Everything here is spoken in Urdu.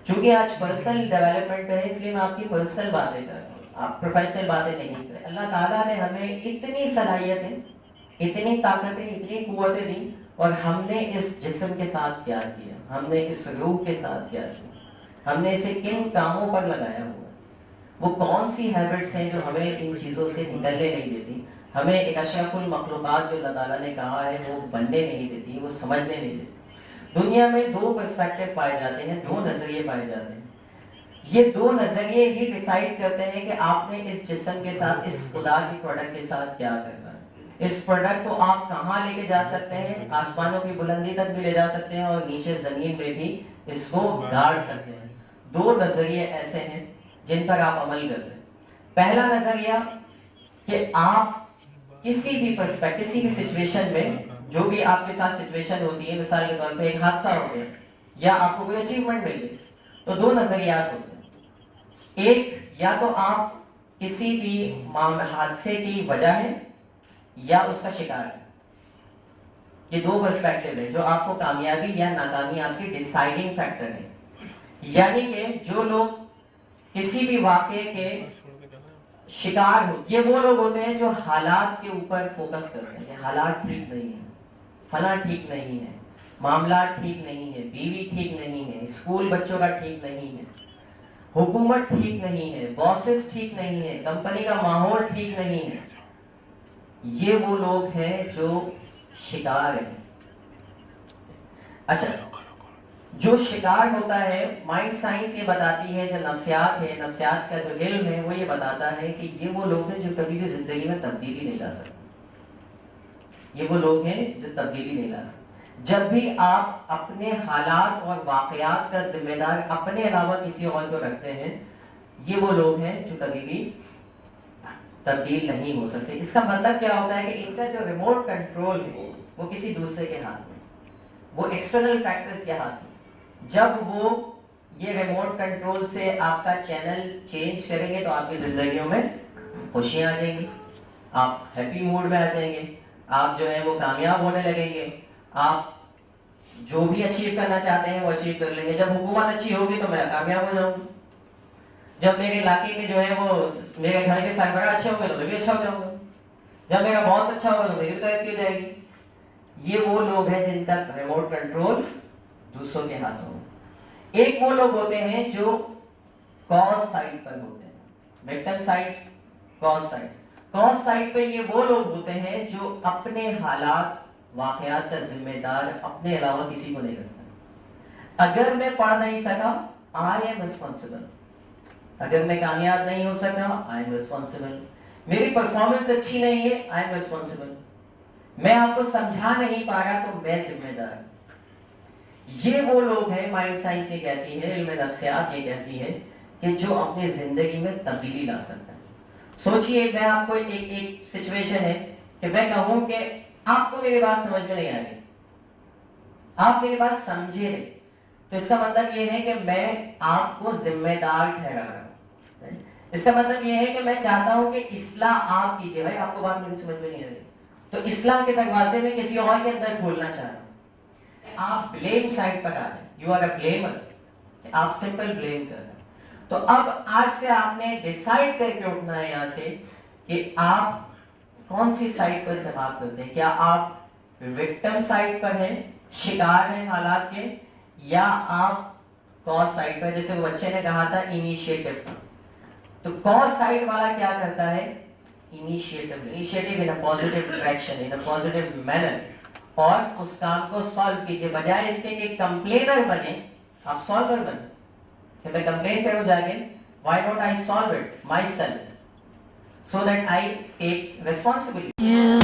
چونکہ آج پرسنل ڈیولپمنٹ ہے اس لیے میں آپ کی پرسنل باتیں کر رہا ہوں, آپ پروفیشنل باتیں نہیں کریں. اللہ تعالیٰ نے ہمیں اتنی صلاحیتیں, اتنی طاقتیں, اتنی قوتیں دی, اور ہم نے اس جسم کے ساتھ کیا کیا, ہم نے اس روح کے ساتھ کیا کیا, ہم نے اسے کن کاموں پر لگایا ہوا ہے. وہ کون سی ہیبٹس ہیں جو ہمیں ان چیزوں سے نکلنے نہیں دیتی, ہمیں ایک اشرف المخلوقات جو اللہ تعالیٰ نے کہا ہے وہ بننے نہیں دیتی, وہ سمجھنے نہیں دیتی. دنیا میں دو پرسپیکٹو پائے جاتے ہیں, دو نظریے پائے جاتے ہیں. یہ دو نظریے ہی ڈیسائیڈ کرتے ہیں کہ آپ نے اس جسم کے ساتھ, اس خدا کی پروڈکٹ کے ساتھ کیا کرنا ہے. اس پروڈکٹ کو آپ کہاں لے کے جا سکتے ہیں, آسمانوں کی بلندی تک بھی لے جا سکتے ہیں, اور نیچے زمین پہ بھی اس کو گاڑ سکتے ہیں. دو نظریے ایسے ہیں جن پر آپ عمل کر رہے ہیں. پہلا نظریہ کہ آپ کسی بھی پرسپیکٹ, کسی بھی سچویشن میں, جو بھی آپ کے ساتھ سچویشن ہوتی ہے, مثال کے طور پہ ایک حادثہ ہو گیا یا آپ کو کوئی اچیومنٹ مل گئی, تو دو نظریات ہوتے ہیں. ایک, یا تو آپ کسی بھی حادثے کی وجہ ہے یا اس کا شکار ہے. یہ دو پرسپیکٹو ہے جو آپ کو کامیابی یا ناکامی آپ کی ڈیسائیڈنگ فیکٹر ہے. یعنی کہ جو لوگ کسی بھی واقعے کے شکار ہو, یہ وہ لوگ ہوتے ہیں جو حالات کے اوپر فوکس کرتے ہیں کہ حالات ٹھیک نہیں ہیں, فلاں ٹھیک نہیں ہے, معاملات ٹھیک نہیں ہے, بیوی ٹھیک نہیں ہے, اسکول بچوں کا ٹھیک نہیں ہے, حکومت ٹھیک نہیں ہے, باسز ٹھیک نہیں ہے, کمپنی کا ماحول ٹھیک نہیں ہے. یہ وہ لوگ ہیں جو شکار ہیں. اچھا, جو شکار ہوتا ہے, مائنڈ سائنس یہ بتاتی ہے, جو نفسیات ہے, نفسیات کا جو علم ہے وہ یہ بتاتا ہے کہ یہ وہ لوگ ہیں جو کبھی بھی زندگی میں تبدیلی نہیں لا سکتے. یہ وہ لوگ ہیں جو تبدیلی نہیں لا سکتے. جب بھی آپ اپنے حالات اور واقعات کا ذمہ دار اپنے علاوہ کسی اور کو رکھتے ہیں, یہ وہ لوگ ہیں جو کبھی بھی تبدیل نہیں ہو سکتے. اس کا مطلب کیا ہوتا ہے کہ ان کا جو ریموٹ کنٹرول ہے وہ کسی دوسرے کے ہاتھ میں, وہ ایکسٹرنل فیکٹرز کے ہاتھ میں. جب وہ یہ ریموٹ کنٹرول سے آپ کا چینل چینج کریں گے تو آپ کی زندگیوں میں خوشیاں آ جائیں گی, آپ ہیپی موڈ میں آ جائیں گے, آپ جو ہے وہ کامیاب ہونے لگیں گے, آپ جو بھی اچیو کرنا چاہتے ہیں وہ اچیو کر لیں گے. جب حکومت اچھی ہوگی تو میں کامیاب ہو جاؤں گا. جب میرے علاقے کے جو ہے وہ میرے گھر کے سربراہ اچھے ہوں گے تو میں بھی اچھا ہو جاؤں گا. جب میرا باس اچھا ہوگا تو میری بھی ترقی ہو جائے گی. یہ وہ لوگ ہیں جن کا ریموٹ کنٹرول دوسروں کے ہاتھوں میں. ایک وہ لوگ ہوتے ہیں جو کاز سائڈ پر ہوتے ہیں, victim side, cause side. Cause side پہ یہ وہ لوگ ہوتے ہیں جو اپنے حالات, واقعات کا ذمہ دار اپنے علاوہ کسی کو نہیں رکھتا. اگر میں پڑھ نہیں سکا, آئی ایم ریسپانسبل. اگر میں کامیاب نہیں ہو سکا, آئی ایم ریسپانسبل. میری پرفارمنس اچھی نہیں ہے, آئی ایم ریسپانسبل. میں آپ کو سمجھا نہیں پا رہا تو میں ذمہ دار. یہ وہ لوگ ہیں, مائنڈ سائنس یہ کہتی ہے, علم نفسیات یہ کہتی ہے کہ جو اپنی زندگی میں تبدیلی لا سکتا ہے. سوچئے, میں آپ کو ایک سچویشن ہے کہ میں کہوں کہ آپ کو میری بات سمجھ میں نہیں آ رہی, آپ میری بات سمجھے نہیں, تو اس کا مطلب یہ ہے کہ میں آپ کو ذمہ دار ٹھہرا رہا ہوں. اس کا مطلب یہ ہے کہ میں چاہتا ہوں کہ اصلاح آپ کیجئے. بھائی آپ کو بات میری سمجھ میں نہیں آ رہی, تو اصلاح کے دروازے میں کسی اور کے اندر کھولنا چاہ رہا ہوں. آپ بلیم سائڈ پر آ جائیں, یو آر اے بلیمر, آپ سمپل بلیم کر رہے ہیں. تو اب آج سے آپ نے ڈیسائیڈ کر کے اٹھنا ہے یہاں سے کہ آپ کون سی سائڈ پر انتخاب کرتے ہیں. کیا آپ وکٹم سائڈ پر ہیں, شکار ہیں حالات کے, یا آپ کاز سائڈ پر, جیسے وہ بچے نے کہا تھا انیشیٹو کا. تو کاز سائڈ والا کیا کرتا ہے, initiative in a positive direction, in a positive manner, اور اس کام کو سالو کیجئے. بجائے اس کے کہ کمپلینر بنے, آپ سالور بنے. کہ میں کمپلین کروں جا کے, why don't I solve it myself so that I take responsibility.